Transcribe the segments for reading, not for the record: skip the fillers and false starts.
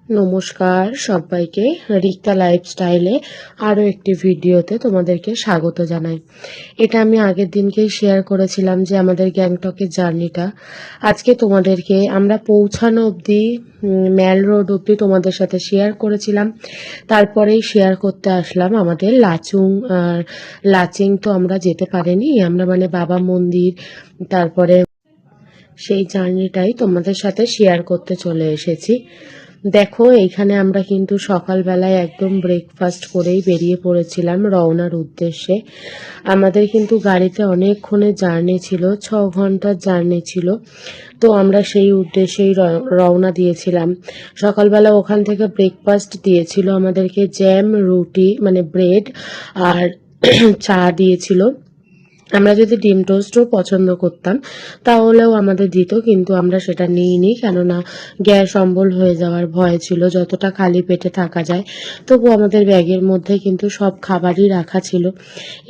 নমস্কার সবাইকে, রিক্তা লাইফস্টাইলে আরও একটি ভিডিওতে তোমাদেরকে স্বাগত জানাই। এটা আমি আগের দিনকেই শেয়ার করেছিলাম যে আমাদের গ্যাংটকের জার্নিটা আজকে তোমাদেরকে আমরা পৌঁছানো অবধি ম্যাল রোড অবধি তোমাদের সাথে শেয়ার করেছিলাম। তারপরেই শেয়ার করতে আসলাম আমাদের লাচিং তো আমরা যেতে পারিনি, আমরা বাবা মন্দির তারপরে সেই জার্নিটাই তোমাদের সাথে শেয়ার করতে চলে এসেছি। দেখো, এইখানে আমরা কিন্তু সকালবেলায় একদম ব্রেকফাস্ট করেই বেরিয়ে পড়েছিলাম রওনার উদ্দেশ্যে। আমাদের কিন্তু গাড়িতে অনেকক্ষণের জার্নি ছিল, 6 ঘন্টার জার্নি ছিল। তো আমরা সেই উদ্দেশ্যেই রওনা দিয়েছিলাম। সকালবেলা ওখান থেকে ব্রেকফাস্ট দিয়েছিল আমাদেরকে, জ্যাম, রুটি ব্রেড আর চা দিয়েছিল। আমরা যদি ডিম টোস্টও পছন্দ করতাম তাহলেও আমাদের দিত, কিন্তু আমরা সেটা নিইনি, কেননা গ্যাস অম্বল হয়ে যাওয়ার ভয় ছিল। যতটা খালি পেটে থাকা যায়, তবু আমাদের ব্যাগের মধ্যে কিন্তু সব খাবারই রাখা ছিল।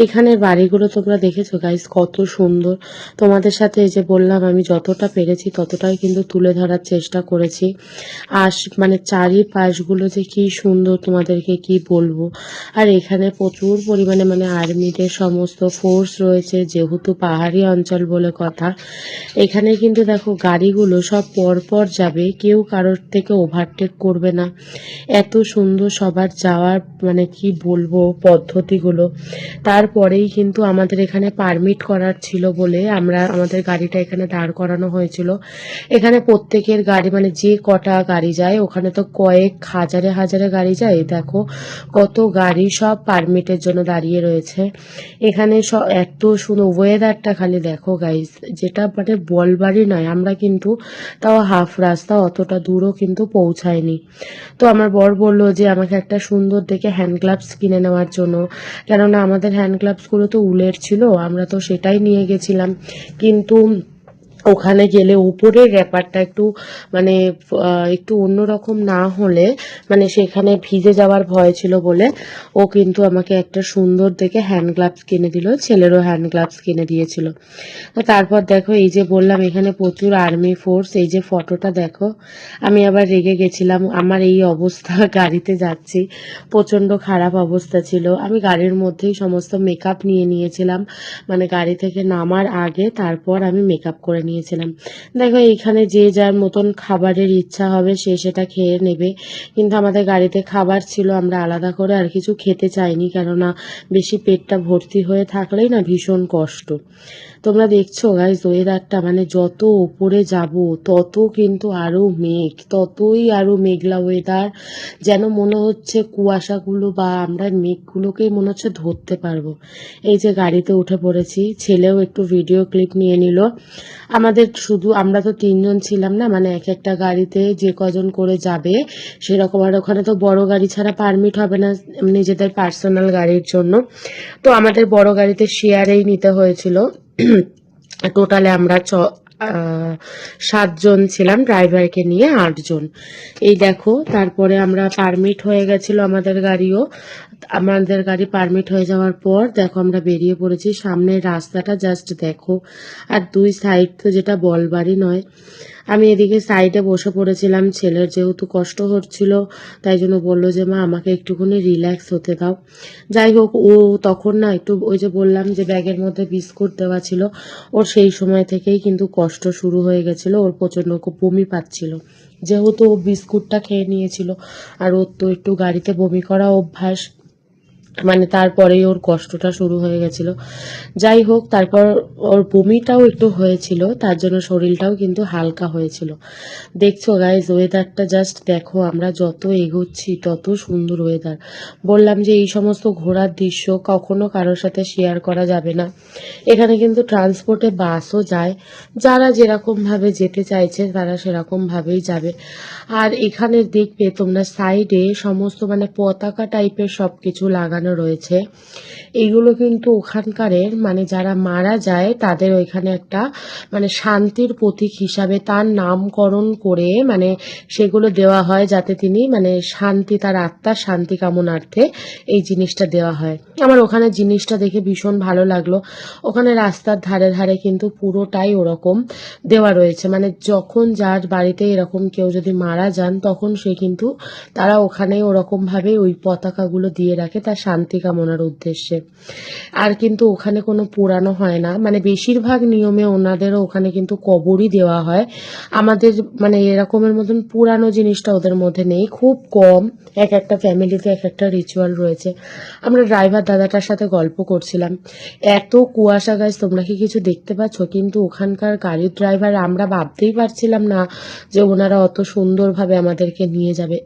এখানের বাড়িগুলো তোমরা দেখেছো গাইস, কত সুন্দর। তোমাদের সাথে এই যে বললাম, আমি যতটা পেরেছি ততটাই কিন্তু তুলে ধরার চেষ্টা করেছি। আর চারিপাশগুলো যে কি সুন্দর তোমাদেরকে কি বলবো। আর এখানে প্রচুর পরিমাণে আর্মিদের সমস্ত ফোর্স রয়েছে, যেহেতু পাহাড়ি অঞ্চল বলে কথা। এখানে কিন্তু দেখো গাড়িগুলো সব পরপর যাবে, কেউ কারোর থেকে ওভারটেক করবে না। এত সুন্দর সবার যাওয়ার কি বলবো পদ্ধতিগুলো। তারপরেই কিন্তু আমাদের এখানে পারমিট করার ছিল বলে আমাদের গাড়িটা এখানে দাঁড় করানো হয়েছিল। এখানে প্রত্যেকের গাড়ি যে কটা গাড়ি যায়, ওখানে তো কয়েক হাজারে হাজারে গাড়ি যায়। দেখো কত গাড়ি সব পারমিটের জন্য দাঁড়িয়ে রয়েছে এখানে। সব এত সুন্দর ওয়েদারটা, খালি দেখো গাইস, যেটা বলবারই নয়। আমরা কিন্তু তাও হাফ রাস্তা, অতটা দূরও কিন্তু পৌঁছায়নি। তো আমার বর বললো যে আমাকে একটা সুন্দর দেখে হ্যান্ড গ্লাভস কিনে নেওয়ার জন্য, কেননা আমাদের হ্যান্ড গ্লাভসগুলো তো উলের ছিল, আমরা তো সেটাই নিয়ে গেছিলাম। কিন্তু ওখানে গেলে উপরের ব্যাপারটা একটু অন্যরকম না হলে সেখানে ভিজে যাওয়ার ভয় ছিল বলে ও কিন্তু আমাকে একটা সুন্দর দেখে হ্যান্ড গ্লাভস কিনে দিল, ছেলেরও হ্যান্ড গ্লাভস কিনে দিয়েছিল। তারপর দেখো, এই যে বললাম এখানে প্রচুর আর্মি ফোর্স। এই যে ফটোটা দেখো, আমি আবার রেগে গেছিলাম, আমার এই অবস্থা গাড়িতে যাচ্ছি, প্রচণ্ড খারাপ অবস্থা ছিল। আমি গাড়ির মধ্যেই সমস্ত মেকআপ নিয়ে নিয়েছিলাম, গাড়ি থেকে নামার আগে তারপর আমি মেকআপ করে নিয়েছিলাম। দেখো, এইখানে যে যার মতন খাবারের ইচ্ছা হবে সে সেটা খেয়ে নেবে, কিন্তু আমাদের গাড়িতে খাবার ছিল, আমরা আলাদা করে আর কিছু খেতে চাইনি, কেননা বেশি পেটটা ভর্তি হয়ে থাকলেই না ভীষণ কষ্ট। তোমরা দেখছো গাইস ওয়েদারটা, যত উপরে যাব তত কিন্তু আরো মেঘ, ততই আরো মেঘলা ওয়েদার। যেন মনে হচ্ছে কুয়াশাগুলো বা আমরা মেঘগুলোকেই মনে হচ্ছে ধরতে পারবো। এই যে গাড়িতে উঠে পড়েছি, ছেলেও একটু ভিডিও ক্লিপ নিয়ে নিল। আমরা তো 3 জন ছিলাম না, এক একটা গাড়িতে যে কজন করে যাবে সেরকম। আর ওখানে তো বড় গাড়ি ছাড়া পারমিট হবে না নিজেদের পার্সোনাল গাড়ির জন্য। তো আমাদের বড় গাড়িতে শেয়ারেই নিতে হয়েছিল। টোটালে আমরা 7 জন ছিলাম, ড্রাইভারকে নিয়ে 8 জন। এই দেখো, তারপরে আমরা পারমিট হয়ে গেছিল আমাদের গাড়ি পারমিট হয়ে যাওয়ার পর দেখো আমরা বেরিয়ে পড়েছি। সামনের রাস্তাটা জাস্ট দেখো, আর দুই সাইড তো যেটা বলবারই নয়। আমি এদিকে সাইডে বসে পড়েছিলাম, ছেলের যেহেতু কষ্ট হচ্ছিল তাই জন্য বললো যে মা আমাকে একটুখানি রিল্যাক্স হতে দাও। যাই হোক, ও তখন না একটু, ওই যে বললাম যে ব্যাগের মধ্যে বিস্কুট দেওয়া ছিল, ওর সেই সময় থেকেই কিন্তু কষ্ট শুরু হয়ে গেছিল, ওর প্রচণ্ড বমি পাচ্ছিল, যেহেতু ও বিস্কুটটা খেয়ে নিয়েছিল। আর ওর তো একটু গাড়িতে বমি করা অভ্যাস, তারপরেই ওর কষ্টটা শুরু হয়ে গেছিল। যাই হোক, তারপর ওর বমিটাও একটু হয়েছিল, তার জন্য শরীরটাও কিন্তু হালকা হয়েছিল। দেখছো গাইজ ওয়েদারটা জাস্ট দেখো, আমরা যত এগোচ্ছি তত সুন্দর ওয়েদার। বললাম যে এই সমস্ত ঘোরার দৃশ্য কখনো কারোর সাথে শেয়ার করা যাবে না। এখানে কিন্তু ট্রান্সপোর্টে বাসও যায়, যারা যেরকমভাবে যেতে চাইছে তারা সেরকমভাবেই যাবে। আর এখানে দেখবে তোমরা সাইডে সমস্ত পতাকা টাইপের সব কিছু লাগানো লাগানো রয়েছে। এইগুলো কিন্তু ওখানকারের মানে যারা মারা যায় তাদের ওইখানে একটা মানে শান্তির প্রতীক হিসাবে তার নামকরণ করে মানে সেগুলো দেওয়া হয়, যাতে তিনি মানে শান্তি, তার আত্মার শান্তি কামনার্থে এই জিনিসটা দেওয়া হয়। আমার ওখানে জিনিসটা দেখে ভীষণ ভালো লাগলো। ওখানে রাস্তার ধারে ধারে কিন্তু পুরোটাই ওরকম দেওয়া রয়েছে, মানে যখন যার বাড়িতে এরকম কেউ যদি মারা যান তখন সে কিন্তু তারা ওখানে ওরকম ভাবে ওই পতাকাগুলো দিয়ে রাখে তার শান্তি কামনার উদ্দেশ্যে। আর কিন্তু ওখানে কোনো পোড়ানো হয় না, মানে বেশিরভাগ নিয়মে ওনাদেরও ওখানে কিন্তু কবরই দেওয়া হয়। আমাদের মানে এরকমের মতন পুরানো জিনিসটা ওদের মধ্যে নেই, খুব কম। এক একটা ফ্যামিলিতে এক একটা রিচুয়াল রয়েছে। আমরা ড্রাইভার দাদাটার সাথে গল্প করছিলাম, এত কুয়াশা গাছ, তোমরা কি কিছু দেখতে পাচ্ছ? কিন্তু ওখানকার গাড়ির ড্রাইভার, আমরা ভাবতেই পারছিলাম না যে ওনারা অত সুন্দরভাবে আমাদেরকে নিয়ে যাবে।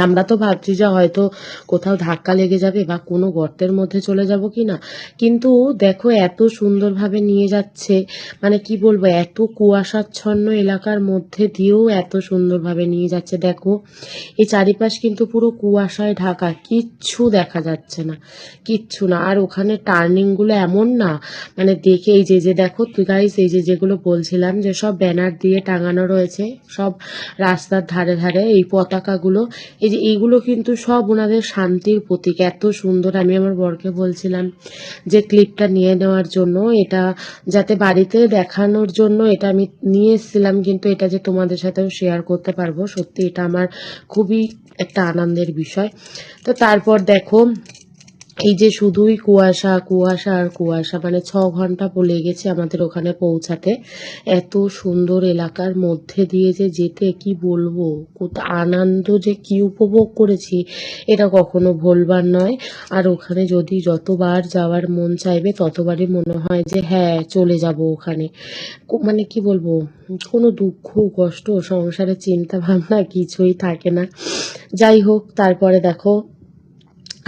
আমরা তো ভাবছি যে হয়তো কোথাও ধাক্কা লেগে যাবে বা কোনো গর্তের মধ্যে চলে যাব কি না, কিন্তু দেখো এত সুন্দরভাবে নিয়ে যাচ্ছে, মানে কি বলবো, এত কুয়াশাচ্ছন্ন এলাকার মধ্যে দিয়েও এত সুন্দরভাবে নিয়ে যাচ্ছে। দেখো এই চারিপাশ কিন্তু পুরো কুয়াশায় ঢাকা, কিচ্ছু দেখা যাচ্ছে না, কিচ্ছু না। আর ওখানে টার্নিংগুলো এমন না, মানে দেখে এই যে যে দেখো তুই গাইস, এই যে যেগুলো বলছিলাম যে সব ব্যানার দিয়ে টাঙানো রয়েছে সব রাস্তার ধারে ধারে, এই পতাকাগুলো, এই যে এইগুলো কিন্তু সব ওনাদের শান্তির প্রতীক। এত সুন্দর, আমি আমার বরকে বলছিলাম যে ক্লিপটা নিয়ে নেওয়ার জন্য, এটা যাতে বাড়িতে দেখানোর জন্য এটা আমি নিয়ে এসেছিলাম, কিন্তু এটা যে তোমাদের সাথেও শেয়ার করতে পারবো, সত্যি এটা আমার খুবই একটা আনন্দের বিষয়। তো তারপর দেখো এই যে শুধুই কুয়াশা কুয়াশা আর কুয়াশা, মানে 6 ঘন্টা লেগেছে আমাদের ওখানে পৌঁছাতে। এত সুন্দর এলাকার মধ্যে দিয়ে যে যেতে কি বলবো, কত আনন্দ যে কি উপভোগ করেছি এটা কখনো ভুলবার নয়। আর ওখানে যদি যতবার যাওয়ার মন চাইবে ততবারই মনে হয় যে হ্যাঁ চলে যাব ওখানে। মানে কি বলবো, কোনো দুঃখ কষ্ট সংসারের চিন্তা ভাবনা কিছুই থাকে না। যাই হোক, তারপরে দেখো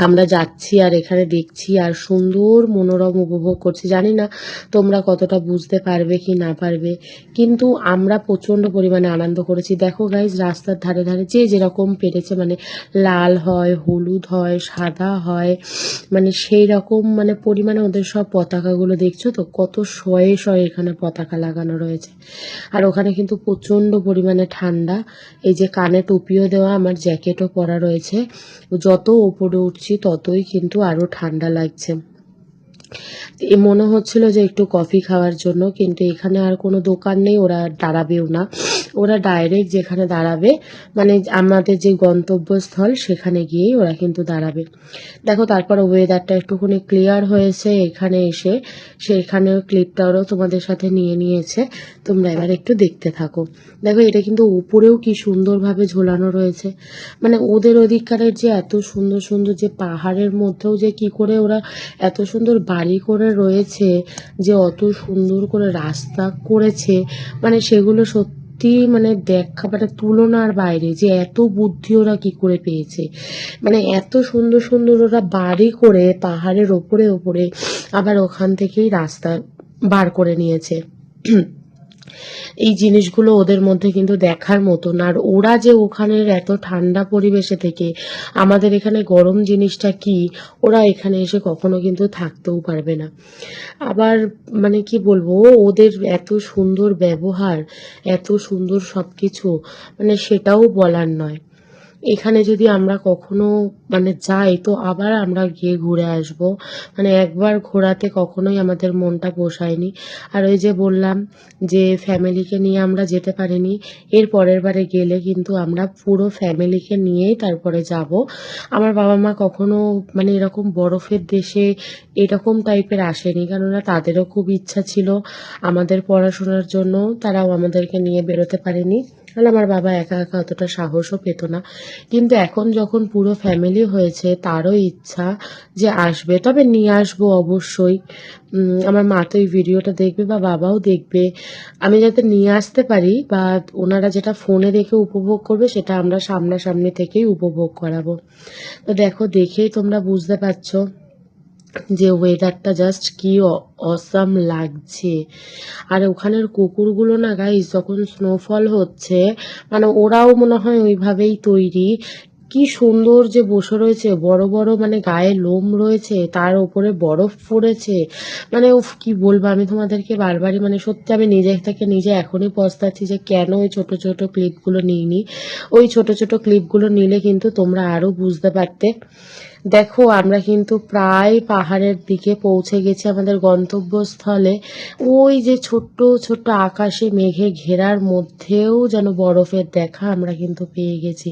আমরা যাচ্ছি আর এখানে দেখছি আর সুন্দর মনোরম উপভোগ করছি। জানি না তোমরা কতটা বুঝতে পারবে কি না পারবে, কিন্তু আমরা প্রচন্ড পরিমাণে আনন্দ করেছি। দেখো গাইজ, রাস্তার ধারে ধারে যে যেরকম পেরেছে, মানে লাল হয়, হলুদ হয়, সাদা হয়, মানে সেই রকম মানে পরিমাণে ওদের সব পতাকাগুলো দেখছো তো, কত শয়ে শয়ে এখানে পতাকা লাগানো রয়েছে। আর ওখানে কিন্তু প্রচন্ড পরিমাণে ঠান্ডা। এই যে কানে টুপিও দেওয়া, আমার জ্যাকেটও পরা রয়েছে। যত ওপরে উঠছি ততই কিন্তু আরো ঠান্ডা লাগছে। এ মনে হচ্ছিল যে একটু কফি খাওয়ার জন্য, কিন্তু এখানে আর কোনো দোকান নেই, ওরা দাঁড়াবেও না। ওরা ডাইরেক্ট যেখানে দাঁড়াবে, মানে আমাদের যে গন্তব্যস্থল সেখানে গিয়েই ওরা কিন্তু দাঁড়াবে। দেখো তারপর ওয়েদারটা একটুখানি ক্লিয়ার হয়েছে এখানে এসে, সেখানেও ক্লিপটা ওরাও তোমাদের সাথে নিয়ে নিয়েছে। তোমরা এবার একটু দেখতে থাকো। দেখো এটা কিন্তু উপরেও কি সুন্দরভাবে ঝোলানো রয়েছে, মানে ওদের অধিকারের যে এত সুন্দর সুন্দর যে পাহাড়ের মধ্যেও যে কি করে ওরা এত সুন্দর বাড়ি করে রয়েছে, যে অত সুন্দর করে রাস্তা করেছে, মানে সেগুলো সত্যি মানে দেখা মানে তুলনার বাইরে, যে এত বুদ্ধি ওরা কি করে পেয়েছে। মানে এত সুন্দর সুন্দর ওরা বাড়ি করে পাহাড়ের ওপরে ওপরে আবার ওখান থেকেই রাস্তা বার করে নিয়েছে। এই জিনিসগুলো ওদের মধ্যে কিন্তু দেখার মতন। আর ওরা যে ওখানের এত ঠান্ডা পরিবেশে থেকে আমাদের এখানে গরম জিনিসটা কি, ওরা এখানে এসে কখনো কিন্তু থাকতেও পারবে না। আবার মানে কি বলবো, ওদের এত সুন্দর ব্যবহার, এত সুন্দর সবকিছু, মানে সেটাও বলার নয়। এখানে যদি আমরা কখনো মানে যাই তো আবার আমরা গিয়ে ঘুরে আসব, মানে একবার ঘোরাতে কখনোই আমাদের মনটা পোষায়নি। আর ওই যে বললাম যে ফ্যামিলিকে নিয়ে আমরা যেতে পারিনি, এর পরের বারে গেলে কিন্তু আমরা পুরো ফ্যামিলিকে নিয়েই তারপরে যাব। আমার বাবা মা কখনো মানে এরকম বরফের দেশে এরকম টাইপের আসেনি, কেননা তাদেরও খুব ইচ্ছা ছিল আমাদের পড়াশোনার জন্য, তারাও আমাদেরকে নিয়ে বেরোতে পারেনি। তাহলে আমার বাবা একা একা অতটা সাহসও পেত না। কিন্তু এখন যখন পুরো ফ্যামিলি হয়েছে তারও ইচ্ছা যে আসবে, তবে নিয়ে আসবো অবশ্যই। আমার মা তো এই ভিডিওটা দেখবে বা বাবাও দেখবে, আমি যাতে নিয়ে আসতে পারি বা ওনারা যেটা ফোনে দেখে উপভোগ করবে সেটা আমরা সামনাসামনি থেকেই উপভোগ করাবো। তো দেখো, দেখেই তোমরা বুঝতে পারছো যে ওয়েদারটা জাস্ট কি অসাম লাগছে। আর ওখানের কুকুরগুলো না গাইস, যখন স্নোফল হচ্ছে মানে ওরাও মনে হয় ওইভাবেই তৈরি, কি সুন্দর যে বসে রয়েছে, বড় বড় মানে গায়ে লোম রয়েছে, তার উপরে বরফ পড়েছে। মানে উফ, কি বলবো আমি তোমাদেরকে বারবারই, মানে সত্যি আমি নিজে থেকে নিজে এখনই পস্তাচ্ছি যে কেন ওই ছোট ছোট ক্লিপগুলো নিইনি। ওই ছোট ছোট ক্লিপগুলো নিলে কিন্তু তোমরা আরো বুঝতে পারতে। দেখো আমরা কিন্তু প্রায় পাহাড়ের দিকে পৌঁছে গেছি, আমাদের গন্তব্যস্থলে। ওই যে ছোট্ট ছোট্ট আকাশে মেঘে ঘেরার মধ্যেও যেন বরফের দেখা আমরা কিন্তু পেয়ে গেছি।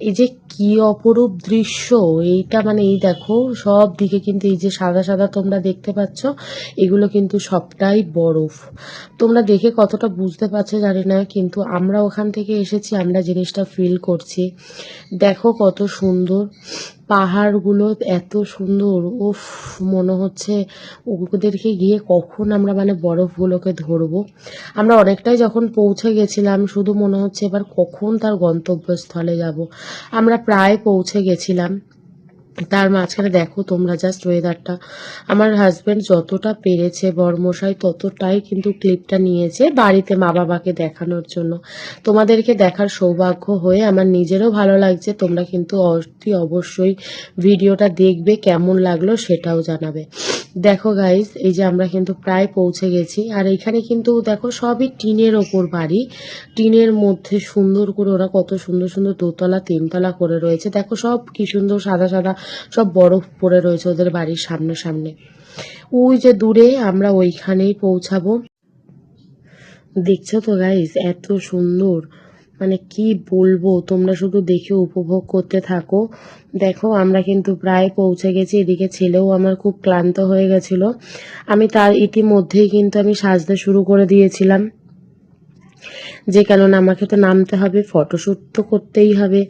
এই যে কি অপরূপ দৃশ্য এইটা, মানে এই দেখো সব দিকে কিন্তু এই যে সাদা সাদা তোমরা দেখতে পাচ্ছ, এগুলো কিন্তু সবটাই বরফ। তোমরা দেখে কতটা বুঝতে পারছো জানি না, কিন্তু আমরা ওখান থেকে এসেছি, আমরা জিনিসটা ফিল করছি। দেখো কত সুন্দর পাহাড়গুলো, এত সুন্দর। উফ, মনে হচ্ছে ওদেরকে গিয়ে কখন আমরা মানে বরফগুলোকে ধরবো। আমরা অনেকটাই যখন পৌঁছে গেছিলাম, শুধু মনে হচ্ছে এবার কখন তার গন্তব্যস্থলে যাব। আমরা প্রায় পৌঁছে গেছিলাম। তার মাঝখানে দেখো তোমরা জাস্ট ওয়েদারটা। আমার হাজবেন্ড যতটা পেরেছে, বরমশাই ততটাই কিন্তু ক্লিপটা নিয়েছে বাড়িতে মা বাবাকে দেখানোর জন্য। তোমাদেরকে দেখার সৌভাগ্য হয়ে আমার নিজেরও ভালো লাগছে। তোমরা কিন্তু অতি অবশ্যই ভিডিওটা দেখবে, কেমন লাগলো সেটাও জানাবে। দেখো গাইস, এই যে আমরা কিন্তু প্রায় পৌঁছে গেছি, আর এখানে কিন্তু দেখো সবই টিনের ওপর বাড়ি। টিনের মধ্যে সুন্দর করে ওরা কত সুন্দর সুন্দর দোতলা তিনতলা করে রয়েছে। দেখো সব কি সুন্দর সাদা সাদা সব বরফ পড়ে রয়েছে ওদের বাড়ির সামনে সামনে। ওই যে দূরে আমরা ওইখানেই পৌঁছাবো। দেখছো তো গাইস, এত সুন্দর, মানে কি বলবো, তোমরা শুধু দেখে উপভোগ করতে থাকো। দেখো আমরা কিন্তু প্রায় পৌঁছে গেছি। এদিকে ছেলেও আমার খুব ক্লান্ত হয়ে গেছিল। আমি তার ইতিমধ্যেই কিন্তু আমি সাজতে শুরু করে দিয়েছিলাম, যে কারণে আমাকে তো নামতে হবে, ফটোশ্যুট তো করতেই হবে।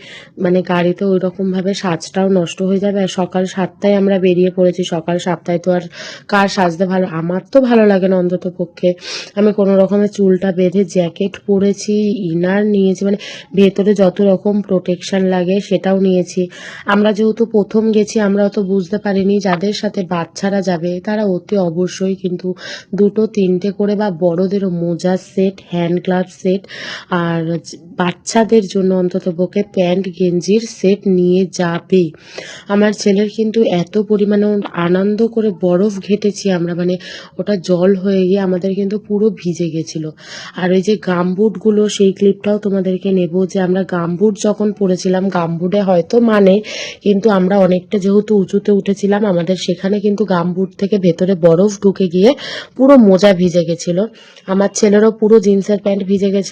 মানে গাড়িতে ওই রকমভাবে সাজটাও নষ্ট হয়ে যাবে। আর সকাল 7টায় আমরা বেরিয়ে পড়েছি। সকাল 7টায় তো আর কার সাজতে ভালো, আমার তো ভালো লাগে না অন্তত পক্ষে। আমি কোনো রকমের চুলটা বেঁধে জ্যাকেট পরেছি, ইনার নিয়েছি, মানে ভেতরে যত রকম প্রোটেকশন লাগে সেটাও নিয়েছি। আমরা যেহেতু প্রথম গেছি, আমরা অত বুঝতে পারিনি। যাদের সাথে বাচ্চারা যাবে তারা অতি অবশ্যই কিন্তু 2-3টে করে বা বড়দেরও মোজা সেট, হ্যান্ড গ্লাভ সেট, আর বাচ্চাদের জন্য অন্তত পক্ষে প্যান্ট গেঞ্জির সেট নিয়ে যাবে। আমার ছেলের কিন্তু এত পরিমাণে আনন্দ করে বরফ ঘেটেছি আমরা, মানে ওটা জল হয়ে গিয়ে আমাদের কিন্তু পুরো ভিজে গেছিল। আর ওই যে গামবুটগুলো, সেই ক্লিপটাও তোমাদেরকে নেব, যে আমরা গামবুট যখন পরেছিলাম, গামবুটে হয়তো মানে, কিন্তু আমরা অনেকটা যেহেতু উঁচুতে উঠেছিলাম, আমাদের সেখানে কিন্তু গামবুট থেকে ভেতরে বরফ ঢুকে গিয়ে পুরো মোজা ভিজে গেছিল। আমার ছেলেরও পুরো জিন্সের প্যান্ট ভিজে গেছিল।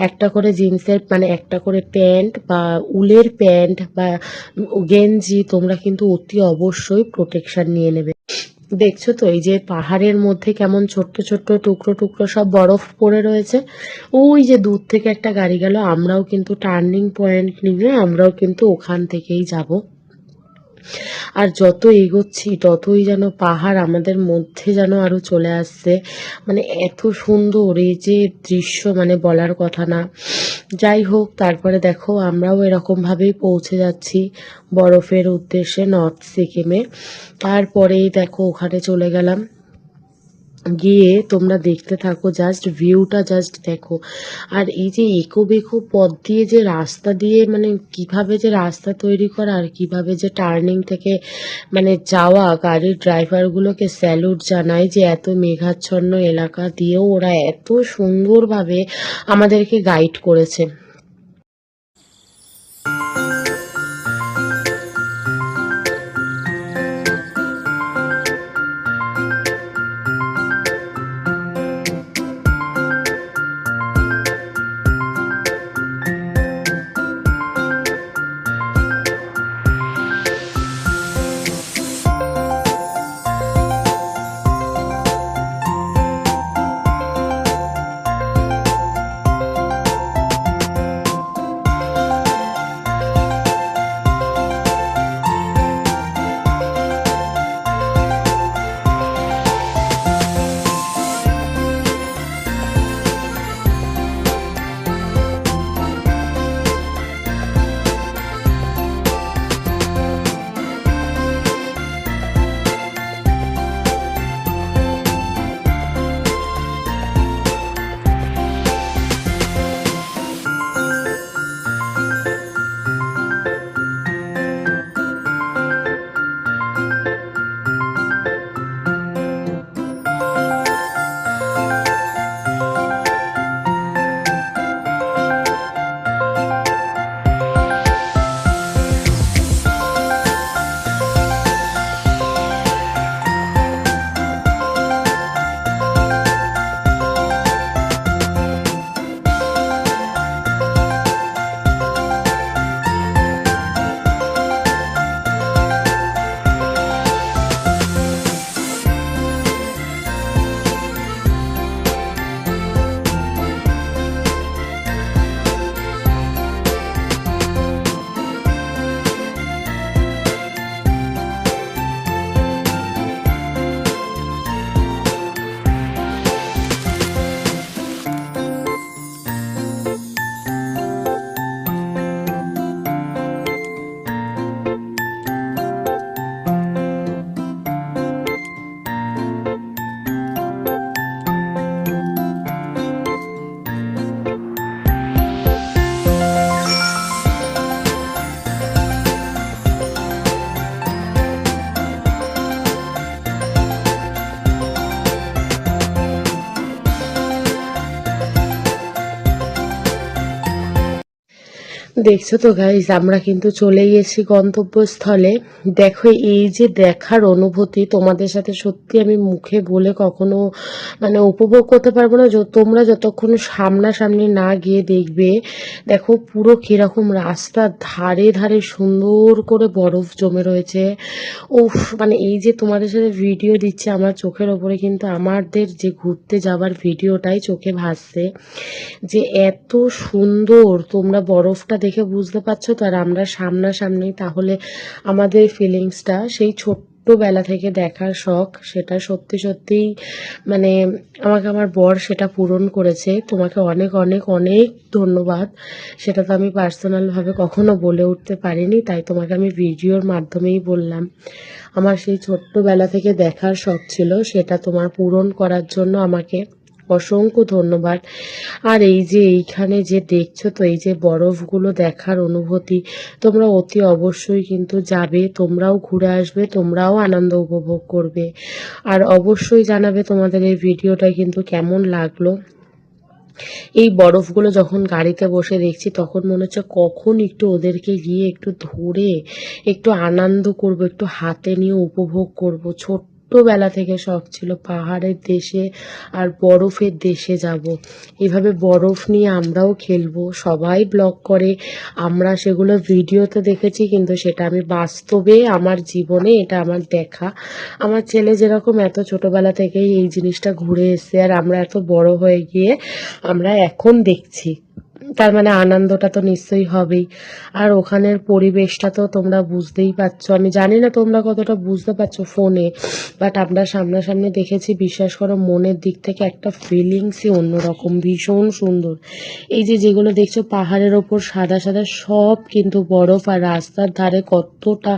একটা করে জিন্সের মানে একটা করে প্যান্ট বা উলের প্যান্ট বা গেঞ্জি তোমরা কিন্তু অতি অবশ্যই প্রোটেকশন নিয়ে নেবে। দেখছো তো এই যে পাহাড়ের মধ্যে কেমন ছোট্ট ছোট্ট টুকরো টুকরো সব বরফ পড়ে রয়েছে। ওই যে দূর থেকে একটা গাড়ি গেল, আমরাও কিন্তু টার্নিং পয়েন্ট নিয়ে আমরাও কিন্তু ওখান থেকেই যাব। আর যত এগোচ্ছি ততই যেন পাহাড় আমাদের মধ্যে যেন আরো চলে আসছে। মানে এত সুন্দর এই যে দৃশ্য, মানে বলার কথা না। যাই হোক, তারপরে দেখো আমরাও এরকম ভাবেই পৌঁছে যাচ্ছি বরফের উদ্দেশ্যে, নর্থ সিকিমে। তারপরেই দেখো ওখানে চলে গেলাম, গিয়ে তোমরা দেখতে থাকো, জাস্ট ভিউটা জাস্ট দেখো। আর এই যে এঁকো বেঁকো পথ দিয়ে যে রাস্তা দিয়ে, মানে কিভাবে যে রাস্তা তৈরি করা, আর কিভাবে যে টার্নিং থেকে মানে যাওয়া, গাড়ির ড্রাইভারগুলোকে স্যালুট জানাই যে এত মেঘাচ্ছন্ন এলাকা দিয়েও ওরা এত সুন্দরভাবে আমাদেরকে গাইড করেছে। দেখছো তো গাইস, আমরা কিন্তু চলে গেছি গন্তব্যস্থলে। দেখো এই যে দেখার অনুভূতি তোমাদের সাথে সত্যি আমি মুখে বলে কখনো উপভোগ করতে পারবো না, তোমরা যতক্ষণ সামনাসামনি না গিয়ে দেখবে। দেখো পুরো কিরকম রাস্তার ধারে ধারে সুন্দর করে বরফ জমে রয়েছে। উফ, এই যে তোমাদের সাথে ভিডিও দিচ্ছে আমার চোখের ওপরে, কিন্তু আমাদের যে ঘুরতে যাবার ভিডিওটাই চোখে ভাসছে। যে এত সুন্দর, তোমরা বরফটা দেখে বুঝতে পারছো তো, আর আমরা সামনাসামনি, তাহলে আমাদের ফিলিংসটা সেই ছোট্টবেলা থেকে দেখার শখ, সেটা সত্যি সত্যিই আমাকে আমার বর সেটা পূরণ করেছে। তোমাকে অনেক অনেক অনেক ধন্যবাদ। সেটা তো আমি পার্সোনালভাবে কখনো বলে উঠতে পারিনি, তাই তোমাকে আমি ভিডিওর মাধ্যমেই বললাম। আমার সেই ছোট্টবেলা থেকে দেখার শখ ছিল, সেটা তোমার পূরণ করার জন্য আমাকে অসংখ্য ধন্যবাদ। আর এই যে এইখানে যে দেখছো তো, এই যে বরফগুলো দেখার অনুভূতি, তোমরা অতি অবশ্যই কিন্তু যাবে, তোমরাও ঘুরে আসবে, তোমরাও আনন্দ উপভোগ করবে। আর অবশ্যই জানাবে তোমাদের এই ভিডিওটা কিন্তু কেমন লাগলো। এই বরফগুলো যখন গাড়িতে বসে দেখছি, তখন মনে হচ্ছে কখন একটু ওদেরকে গিয়ে একটু ধরে একটু আনন্দ করব, একটু হাতে নিয়ে উপভোগ করব। ছোট্টবেলা থেকে শখ ছিল পাহাড়ের দেশে আর বরফের দেশে যাব, এভাবে বরফ নিয়ে আমরাও খেলবো। সবাই ব্লগ করে, আমরা সেগুলো ভিডিওতে দেখেছি, কিন্তু সেটা আমি বাস্তবে আমার জীবনে এটা আমার দেখা। আমার ছেলে যেরকম এত ছোটবেলা থেকেই এই জিনিসটা ঘুরে এসছে, আর আমরা এত বড় হয়ে গিয়ে আমরা এখন দেখছি, তার আনন্দটা তো নিশ্চয়ই হবেই। আর ওখানের পরিবেশটা তো তোমরা বুঝতেই পারছো। আমি জানি না তোমরা কতটা বুঝতে পারছো ফোনে, বাট আমরা সামনাসামনি দেখেছি, বিশ্বাস করো মনের দিক থেকে একটা ফিলিংসই অন্যরকম, ভীষণ সুন্দর। এই যে যেগুলো দেখছো পাহাড়ের ওপর সাদা সাদা, সব কিন্তু বরফ, আর রাস্তার ধারে কতটা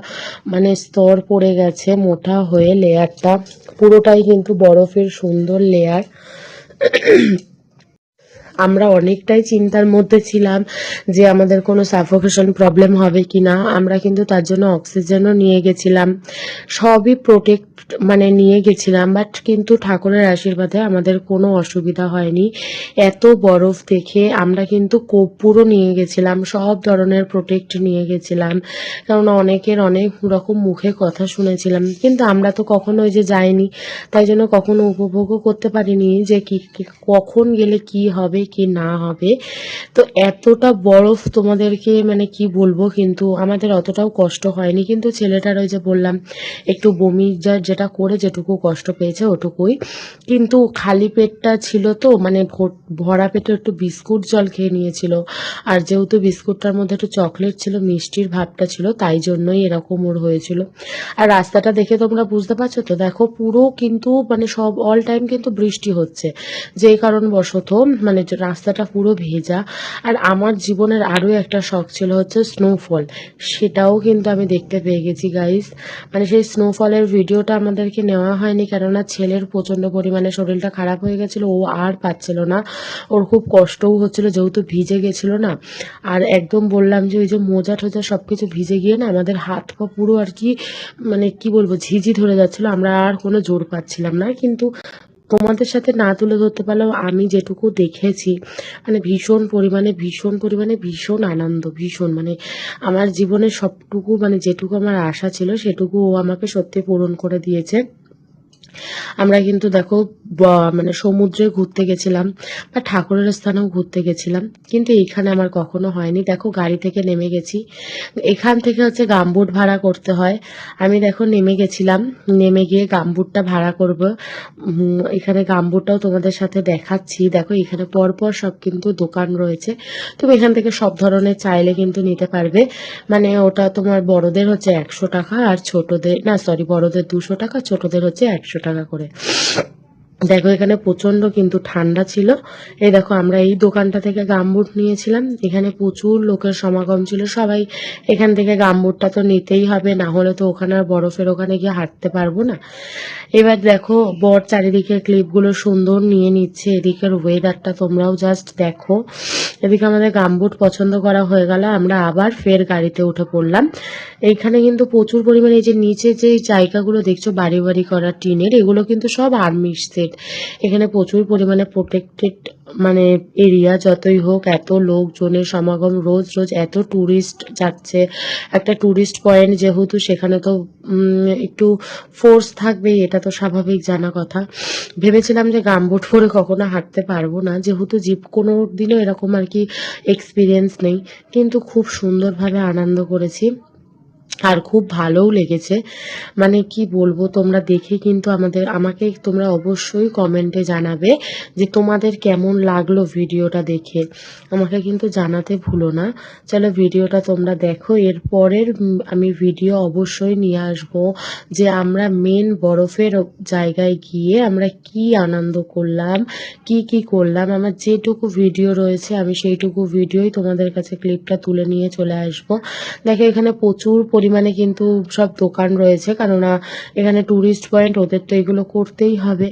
স্তর পড়ে গেছে মোটা হয়ে, লেয়ারটা পুরোটাই কিন্তু বরফের সুন্দর লেয়ার। আমরা অনেকটাই চিন্তার মধ্যে ছিলাম যে আমাদের কোনো সাফোকেশন প্রবলেম হবে কি না। আমরা কিন্তু তার জন্য অক্সিজেনও নিয়ে গেছিলাম, সবই প্রোটেক্ট নিয়ে গেছিলাম, বাট কিন্তু ঠাকুরের আশীর্বাদে আমাদের কোনো অসুবিধা হয়নি। এত বরফ দেখে আমরা কিন্তু কর্পূরও নিয়ে গেছিলাম, সব ধরনের প্রোটেক্ট নিয়ে গেছিলাম, কারণ অনেকের অনেক রকম মুখে কথা শুনেছিলাম, কিন্তু আমরা তো কখনো ওই যে যাইনি, তাই জন্য কখনো উপভোগও করতে পারিনি যে কখন গেলে কি হবে কি না হবে। তো এতটা বরফ তোমাদেরকে কি বলবো, কিন্তু আমাদের অতটাও কষ্ট হয়নি। কিন্তু ছেলেটার ওই যে বললাম একটু বমি যেটা করে যেটুকু কষ্ট পেয়েছে ওটুকুই, কিন্তু খালি পেটটা ছিল তো, ভরা পেটে একটু বিস্কুট জল খেয়ে নিয়েছিল, আর যেহেতু বিস্কুটটার মধ্যে একটু চকলেট ছিল, মিষ্টির ভাবটা ছিল, তাই জন্যই এরকম ওর হয়েছিল। আর রাস্তাটা দেখে তোমরা বুঝতে পারছো তো, দেখো পুরো কিন্তু সব অল টাইম কিন্তু বৃষ্টি হচ্ছে, যেই কারণবশত রাস্তাটা পুরো ভেজা। আর আমার জীবনের আরো একটা শখ ছিল হচ্ছে স্নোফল, সেটাও কিন্তু আমি দেখতে পেয়ে গেছি গাইস। সেই স্নোফলের ভিডিওটা আমাদেরকে নেওয়া হয়নি, কেননা ছেলের প্রচন্ড পরিমাণে শরীরটা খারাপ হয়ে গেছিল, ও আর পাচ্ছিল না, ওর খুব কষ্টও হচ্ছিল যেহেতু ভিজে গেছিল না। আর একদম বললাম যে ওই যে মোজা টোজা সবকিছু ভিজে গিয়ে না আমাদের হাত পা পুরো আর কি কি বলবো, ঝিঝি ধরে যাচ্ছিল, আমরা আর কোনো জোর পাচ্ছিলাম না। কিন্তু তোমাদের সাথে না তুলে ধরতে পারলেও আমি যেটুকু দেখেছি, ভীষণ পরিমাণে ভীষণ আনন্দ, ভীষণ আমার জীবনের সবটুকু যেটুকু আমার আশা ছিল সেটুকু ও আমাকে সত্যি পূরণ করে দিয়েছে। আমরা কিন্তু দেখো সমুদ্রে ঘুরতে গেছিলাম বা ঠাকুরের স্থানেও ঘুরতে গেছিলাম, কিন্তু এইখানে আমার কখনো হয়নি। দেখো গাড়ি থেকে নেমে গেছি, এখান থেকে হচ্ছে গামবুট ভাড়া করতে হয়। আমি দেখো নেমে গেছিলাম, নেমে গিয়ে গামবুটটা ভাড়া করব। এখানে গামবুটটাও তোমাদের সাথে দেখাচ্ছি। দেখো এখানে পরপর সব কিন্তু দোকান রয়েছে, তুমি এখান থেকে সব ধরনের চাইলে কিন্তু নিতে পারবে। ওটা তোমার বড়দের হচ্ছে 100 টাকা, আর ছোটদের না, সরি, বড়দের 200 টাকা, ছোটদের হচ্ছে 100 টাকা করে। দেখো এখানে প্রচন্ড কিন্তু ঠান্ডা ছিল। এই দেখো আমরা এই দোকানটা থেকে গামবুট নিয়েছিলাম, এখানে প্রচুর লোকের সমাগম ছিল, সবাই এখান থেকে গামবুটটা তো নিতেই হবে, না হলে তো ওখানে আর বরফের ওখানে গিয়ে হাঁটতে পারবো না। এবার দেখো বর চারিদিকে ক্লিপগুলো সুন্দর নিয়ে নিচ্ছে, এদিকের ওয়েদারটা তোমরাও জাস্ট দেখো। এদিকে আমাদের গামবুট পছন্দ করা হয়ে গেল, আমরা আবার ফের গাড়িতে উঠে পড়লাম। এইখানে কিন্তু প্রচুর পরিমাণে এই যে নিচে যে জায়গাগুলো দেখছো বাড়ি বাড়ি করা টিনের, এগুলো কিন্তু সব আর্মির সেট, প্রোটেক্টেড। এখানে প্রচুর পরিমাণে প্রোটেক্টেড মানে এরিয়া, যতই হোক এত লোকজনের সমাগম, রোজ রোজ এত ট্যুরিস্ট যাচ্ছে। একটা ট্যুরিস্ট পয়েন্ট যেহেতু, সেখানে তো একটু ফোর্স থাকবেই, এটা তো স্বাভাবিক জানা কথা। ভেবেছিলাম যে গামবুট পরে কখনো হাঁটতে পারবো না, যেহেতু জীব কোনো দিনও এরকম আর কি এক্সপিরিয়েন্স নেই, কিন্তু খুব সুন্দরভাবে আনন্দ করেছি আর খুব ভালোও লেগেছে। মানে কি বলবো, তোমরা দেখে কিন্তু আমাকে তোমরা অবশ্যই কমেন্টে জানাবে যে তোমাদের কেমন লাগলো ভিডিওটা দেখে, আমাকে কিন্তু জানাতে ভুলো না। চলো ভিডিওটা তোমরা দেখো। এর পরের আমি ভিডিও অবশ্যই নিয়ে আসবো যে আমরা মেন বরফের জায়গায় গিয়ে আমরা কি আনন্দ করলাম, কি করলাম। আমার যেটুকু ভিডিও রয়েছে আমি সেইটুকু ভিডিওই তোমাদের কাছে ক্লিপটা তুলে নিয়ে চলে আসবো। দেখো এখানে প্রচুর পরিমাণে কিন্তু সব দোকান রয়েছে, কেননা এখানে ট্যুরিস্ট পয়েন্ট, ওদের তো এগুলো করতেই হবে।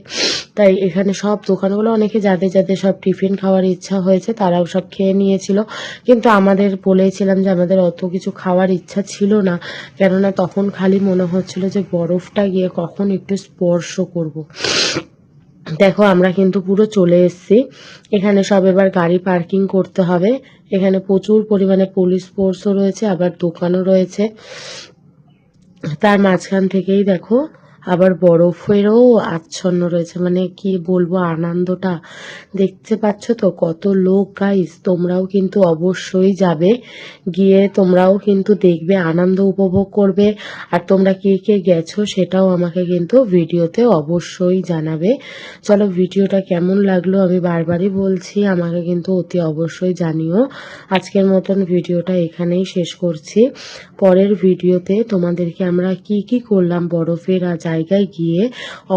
তাই এখানে সব দোকানগুলো, অনেকে যাদের যাদের সব টিফিন খাওয়ার ইচ্ছা হয়েছে তারাও সব খেয়ে নিয়েছিল, কিন্তু আমাদের বলেছিলাম যে আমাদের অত কিছু খাওয়ার ইচ্ছা ছিল না, কেননা তখন খালি মনে হচ্ছিল যে বরফটা গিয়ে কখন একটু স্পর্শ করব। দেখো আমরা কিন্তু পুরো চলে এসেছি। এখানে সব এবার গাড়ি পার্কিং করতে হবে। এখানে প্রচুর পরিমাণে পুলিশ ফোর্সও রয়েছে, আবার দোকানও রয়েছে। তার মাঝখান থেকেই দেখো আবার বরফেরও আচ্ছন্ন রয়েছে। মানে কি বলবো, আনন্দটা দেখতে পাচ্ছ তো কত লোক। গাইস তোমরাও কিন্তু অবশ্যই যাবে, গিয়ে তোমরাও কিন্তু দেখবে, আনন্দ উপভোগ করবে। আর তোমরা কে কে গেছো সেটাও আমাকে কিন্তু ভিডিওতে অবশ্যই জানাবে। চলো ভিডিওটা কেমন লাগলো আমি বারবারই বলছি, আমাকে কিন্তু অতি অবশ্যই জানিও। আজকের মতন ভিডিওটা এখানেই শেষ করছি। পরের ভিডিওতে তোমাদেরকে আমরা কি করলাম বরফের জায়গায় গিয়ে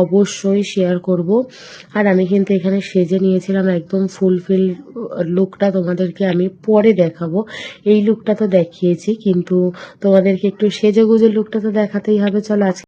অবশ্যই শেয়ার করব। আর আমি কিন্তু এখানে সেজে নিয়েছিলাম একদম ফুলফিল লুকটা, তোমাদেরকে আমি পরে দেখাবো। এই লুকটা তো দেখিয়েছি, কিন্তু তোমাদেরকে একটু সেজে গুজে লুকটা তো দেখাতেই হবে। চলো আজকে